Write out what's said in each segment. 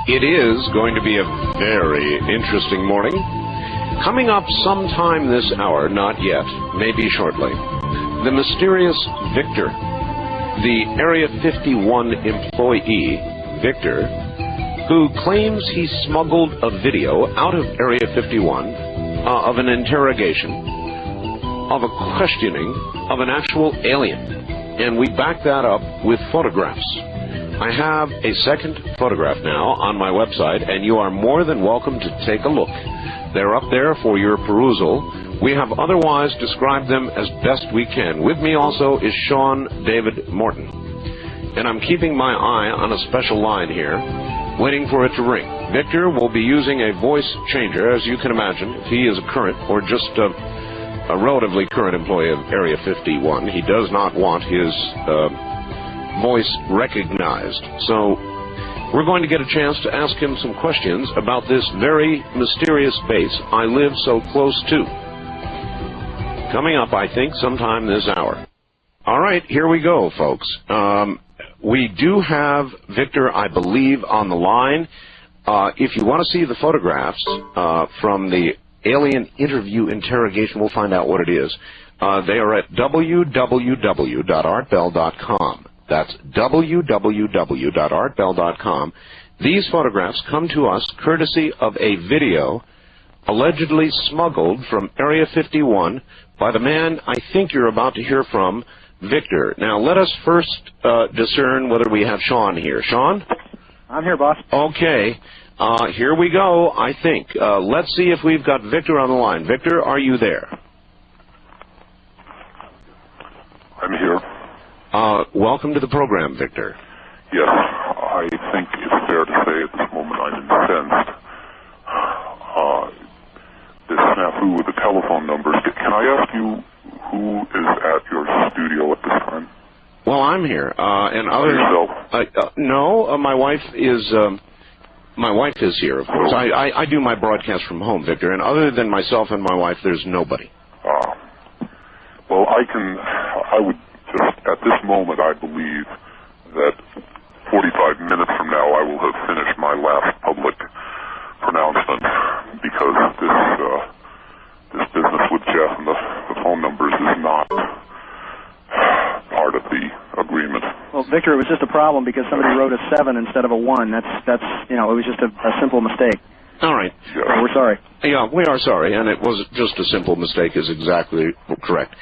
It is going to be a very interesting morning. Coming up sometime this hour, not yet, maybe shortly, the mysterious Victor, the Area 51 employee, Victor, who claims he smuggled a video out of Area 51 of an interrogation, of a questioning of an actual alien. And we back that up with photographs. I have a second photograph now on my website, and you are more than welcome to take a look. They're up there for your perusal. We have otherwise described them as best we can. With me also is Sean David Morton. And I'm keeping my eye on a special line here, waiting for it to ring. Victor will be using a voice changer, as you can imagine, if he is a current or just a relatively current employee of Area 51. He does not want his voice recognized. So we're going to get a chance to ask him some questions about this very mysterious base I live so close to. Coming up, I think, sometime this hour. All right, here we go, folks. We do have Victor, I believe, on the line. If you want to see the photographs from the alien interview interrogation, we'll find out what it is. They are at www.artbell.com. That's www.artbell.com. These photographs come to us courtesy of a video allegedly smuggled from Area 51 by the man I think you're about to hear from, Victor. Now, let us first discern whether we have Sean here. Sean? I'm here, boss. Okay. Here we go, I think. Let's see if we've got Victor on the line. Victor, are you there? I'm here. Welcome to the program, Victor. Yes, I think it's fair to say at this moment I'm incensed. This snafu with the telephone numbers. Can I ask you who is at your studio at this time? Well, I'm here. And other yourself? No, my wife is here, of course. I do my broadcast from home, Victor, and other than myself and my wife, there's nobody. Well, I would just, at this moment, I believe that 45 minutes from now I will have finished my last public pronouncement, because this business with Jeff and the phone numbers is not part of the agreement. Well, Victor, it was just a problem because somebody wrote a 7 instead of a 1. That's it was just a simple mistake. All right. Yes. We're sorry. Yeah, we are sorry, and it was just a simple mistake is exactly correct.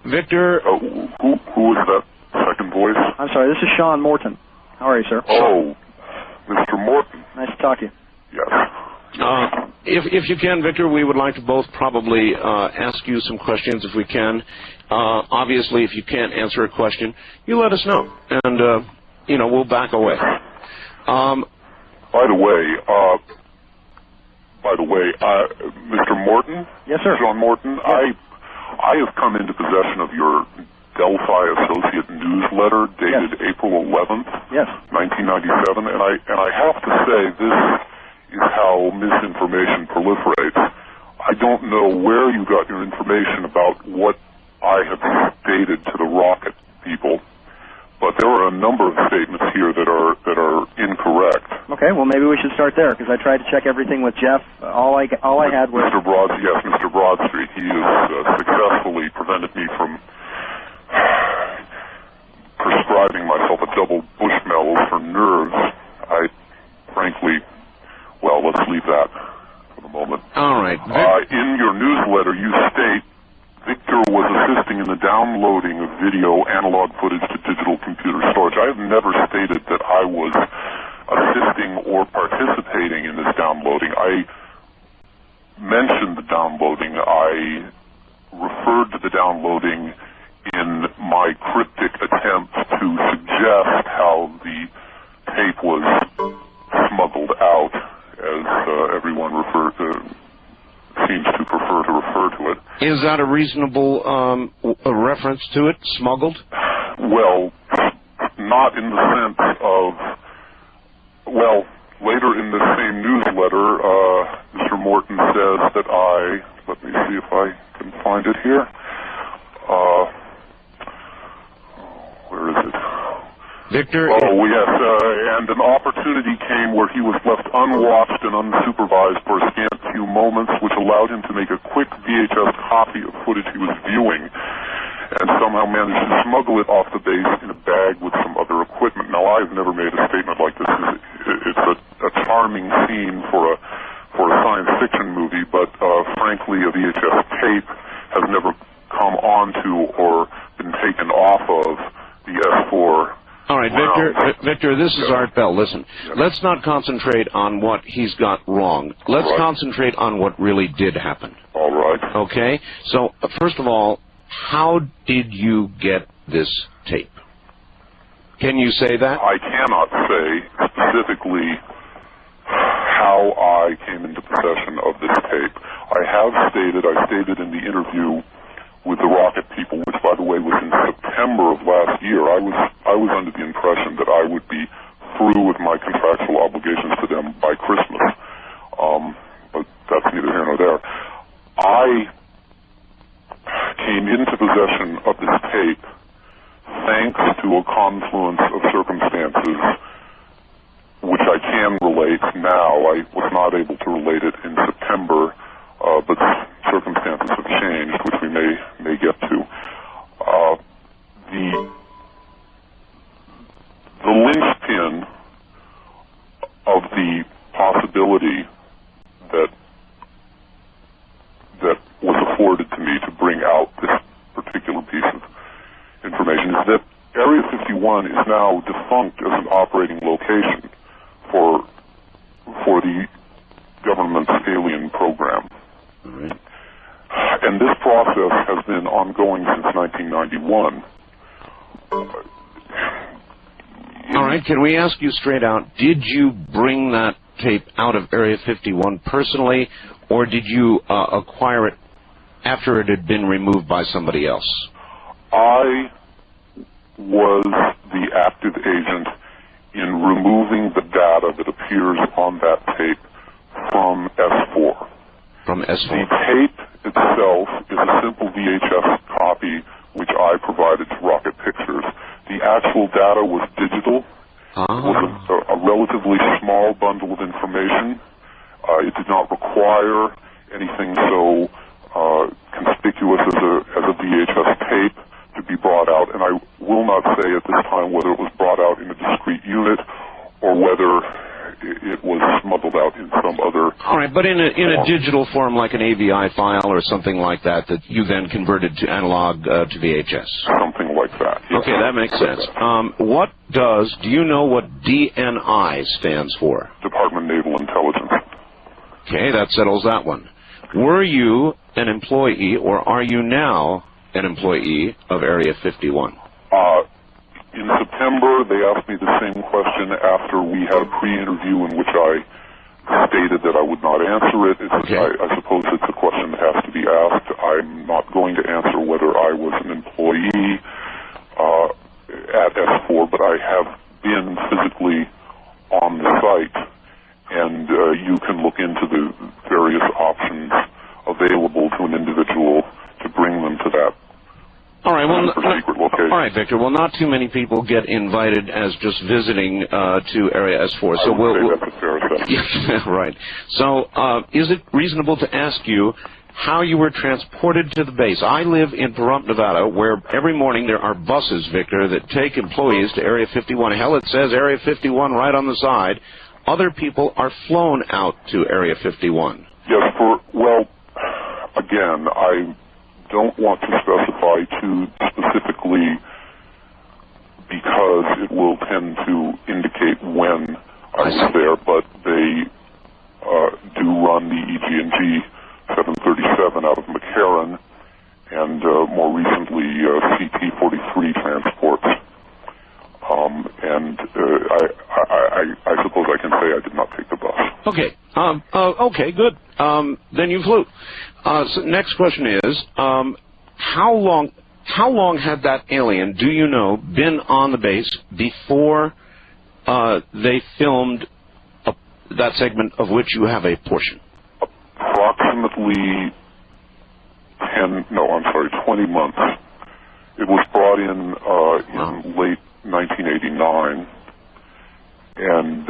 Victor... who is that second voice? I'm sorry, this is Sean Morton. How are you, sir? Oh, Mr. Morton. Nice to talk to you. Yes. If you can, Victor, we would like to both probably ask you some questions if we can. Obviously, if you can't answer a question, you let us know, and, we'll back away. By the way, Mr. Morton? Yes, sir. John Morton, yes. I have come into possession of your Delphi Associate newsletter dated April 11th, 1997, and I have to say this is how misinformation proliferates. I don't know where you got your information about what I have stated to the rocket people, but there are a number of statements here that are incorrect. Okay, well maybe we should start there, because I tried to check everything with Jeff. All I had was Mr. Broadstreet. He has successfully prevented me from prescribing myself a double Bushmills for nerves. Let's leave that for the moment. All right. In your newsletter, you state Victor was assisting in the downloading of video analog footage to digital computer storage. I have never stated that I was assisting or participating in this downloading. I mentioned the downloading. I referred to the downloading in my cryptic attempt to suggest how the tape was smuggled out, as everyone seems to prefer to refer to it. Is that a reasonable reference to it, smuggled? Well, not in the sense of, later in the same newsletter, Mr. Morton says that let me see if I can find it here. Where is it? Victor? Oh, yes, and an opportunity came where he was left unwatched and unsupervised for a scant few moments, which allowed him to make a quick VHS copy of footage he was viewing, and somehow managed to smuggle it off the base in a bag with some other equipment. Now, I've never made a statement like this. It's a charming scene for a science fiction movie, but frankly, a VHS tape has never come onto or been taken off of the S4. All right, Victor, this is Art Bell. Listen, let's not concentrate on what he's got wrong. Let's concentrate on what really did happen. All right. Okay? So, first of all, how did you get this tape? Can you say that? I cannot say specifically how I came into possession of this tape. I stated in the interview with the Rocket people, which, by the way, was in September of last year. I was under the impression that I would be through with my contractual obligations to them by Christmas, but that's neither here nor there. I came into possession of this tape thanks to a confluence of circumstances which I can relate now. I was not able to relate it in September, but circumstances have changed, which we may get to. The linchpin of the possibility that was afforded to me to bring out this particular piece of information is that Area 51 is now defunct as an operating location for the government's alien program. Right. And this process has been ongoing since 1991. All right, can we ask you straight out, did you bring that tape out of Area 51 personally, or did you acquire it after it had been removed by somebody else? I was the active agent in removing the data that appears on that tape from S4. From S4. The tape itself is a simple VHS copy which I provided to Rocket Pictures. The actual data was digital. It was a relatively small bundle of information. It did not require anything so conspicuous as a VHS tape to be brought out, and I will not say at this time whether it was brought out in a discrete unit or whether it was smuggled out in some other... All right, but in a digital form like an AVI file or something like that you then converted to analog to VHS? Something like that. Yes. Okay, that makes sense. Do you know what DNI stands for? Department of Naval Intelligence. Okay, that settles that one. Were you an employee, or are you now an employee of Area 51? In September, they asked me the same question after we had a pre-interview in which I stated that I would not answer it. I suppose it's a question that has to be asked. I'm not going to answer whether I was an employee at S4, but I have been physically on the site, and you can look into the various options available to an individual to bring them to that. All right, secret location. All right, Victor. Well, not too many people get invited as just visiting to Area S4. So that's a fair assessment. Right. So, is it reasonable to ask you how you were transported to the base? I live in Pahrump, Nevada, where every morning there are buses, Victor, that take employees to Area 51. Hell, it says Area 51 right on the side. Other people are flown out to Area 51. Yes. Again, I don't want to specify too specifically because it will tend to indicate when I was there, but they do run the EG&G 737 out of McCarran and more recently CT-43 transports. I suppose I can say I did not take the bus. Okay. Okay, good. Then you flew. So next question is, how long had that alien, do you know, been on the base before they filmed that segment of which you have a portion? Approximately 20 months. It was brought in late 1989, and